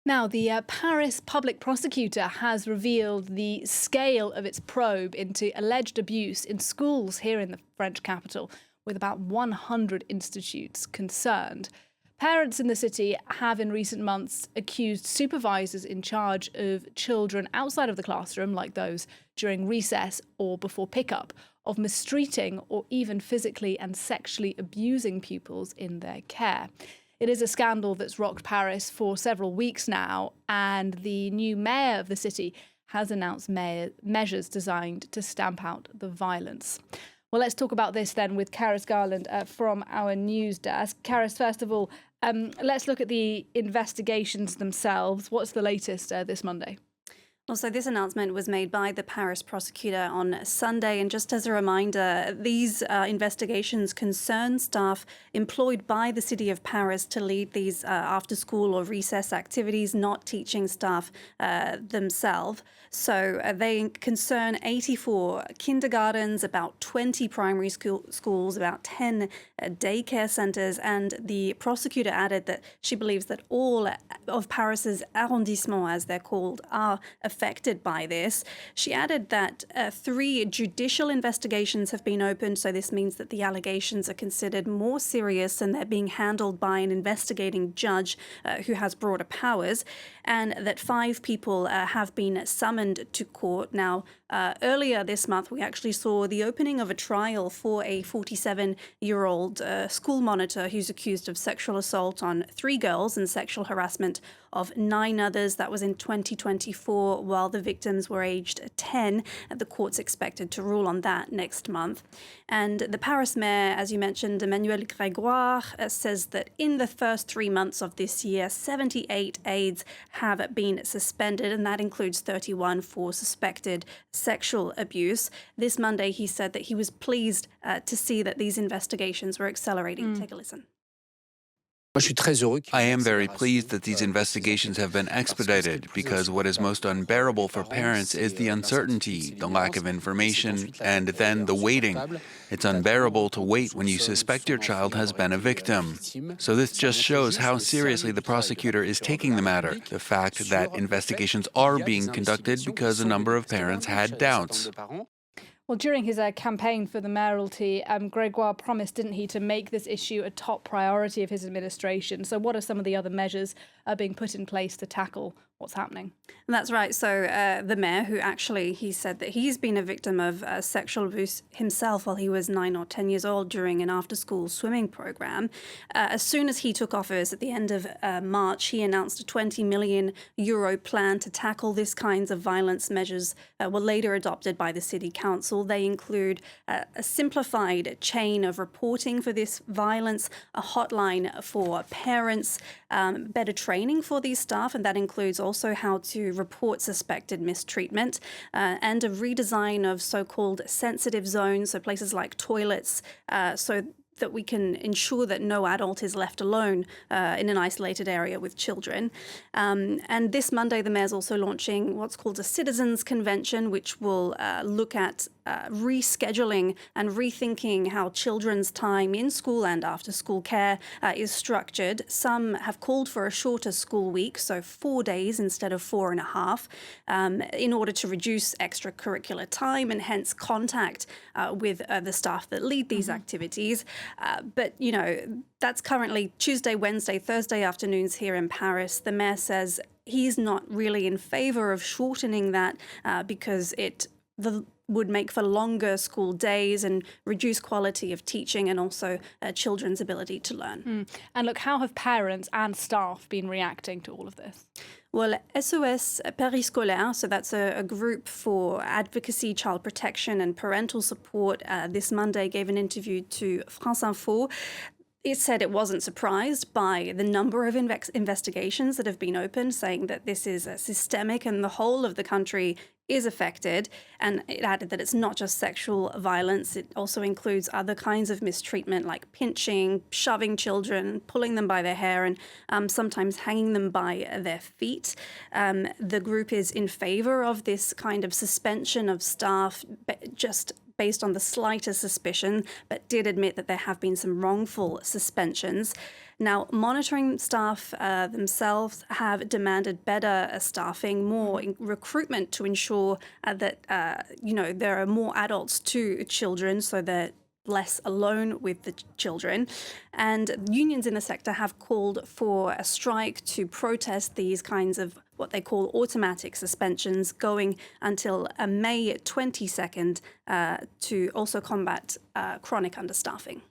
Now, the Paris public prosecutor has revealed the scale of its probe into alleged abuse in schools here in the French capital, with about 100 institutes concerned. Parents in the city have in recent months accused supervisors in charge of children outside of the classroom, like those during recess or before pickup, of mistreating or even physically and sexually abusing pupils in their care. It is a scandal that's rocked Paris for several weeks now, and the new mayor of the city has announced measures designed to stamp out the violence. Well, let's talk about this then with Carys Garland from our news desk. Carys, first of all, let's look at the investigations themselves. What's the latest this Monday? Also, this announcement was made by the Paris prosecutor on Sunday. And just as a reminder, these investigations concern staff employed by the city of Paris to lead these after-school or recess activities, not teaching staff themselves. So they concern 84 kindergartens, about 20 primary schools, about 10 daycare centres. And the prosecutor added that she believes that all of Paris's arrondissements, as they're called, are affected by this. She added that 3 judicial investigations have been opened, so this means that the allegations are considered more serious and they're being handled by an investigating judge who has broader powers, and that 5 people have been summoned to court. Now, earlier this month, we actually saw the opening of a trial for a 47-year-old school monitor who's accused of sexual assault on 3 girls and sexual harassment of 9 others. That was in 2024, while the victims were aged 10. The court's expected to rule on that next month. And the Paris mayor, as you mentioned, Emmanuel Gregoire, says that in the first 3 months of this year, 78 aides have been suspended, and that includes 31 for suspected sexual abuse. This Monday, he said that he was pleased to see that these investigations were accelerating. Take a listen. I am very pleased that these investigations have been expedited, because what is most unbearable for parents is the uncertainty, the lack of information, and then the waiting. It's unbearable to wait when you suspect your child has been a victim. So this just shows how seriously the prosecutor is taking the matter, the fact that investigations are being conducted because a number of parents had doubts. Well, during his campaign for the mayoralty, Gregoire promised, didn't he, to make this issue a top priority of his administration. So what are some of the other measures being put in place to tackle what's happening? And that's right. So the mayor, who actually, he said that he's been a victim of sexual abuse himself while he was 9 or 10 years old during an after-school swimming program. As soon as he took office at the end of March, he announced a €20 million plan to tackle this kinds of violence. Measures were later adopted by the city council. They include a simplified chain of reporting for this violence, a hotline for parents, better training for these staff, and that includes also how to report suspected mistreatment, and a redesign of so-called sensitive zones, so places like toilets, so that we can ensure that no adult is left alone in an isolated area with children. And this Monday, the mayor's also launching what's called a citizens' convention, which will look at rescheduling and rethinking how children's time in school and after school care is structured. Some have called for a shorter school week, so 4 days instead of 4.5, in order to reduce extracurricular time and hence contact with the staff that lead these activities. But, you know, that's currently Tuesday, Wednesday, Thursday afternoons here in Paris. The mayor says he's not really in favor of shortening that because it would make for longer school days and reduce quality of teaching and also children's ability to learn. And look, how have parents and staff been reacting to all of this? Well, SOS Périscolaire, so that's a group for advocacy, child protection and parental support, this Monday gave an interview to France Info. It said it wasn't surprised by the number of investigations that have been opened, saying that this is systemic and the whole of the country is affected. And it added that it's not just sexual violence. It also includes other kinds of mistreatment like pinching, shoving children, pulling them by their hair, and sometimes hanging them by their feet. The group is in favor of this kind of suspension of staff, just based on the slightest suspicion, but did admit that there have been some wrongful suspensions. Now, monitoring staff themselves have demanded better staffing, more recruitment to ensure that, there are more adults to children so that less alone with the children. And unions in the sector have called for a strike to protest these kinds of what they call automatic suspensions going until May 22nd to also combat chronic understaffing.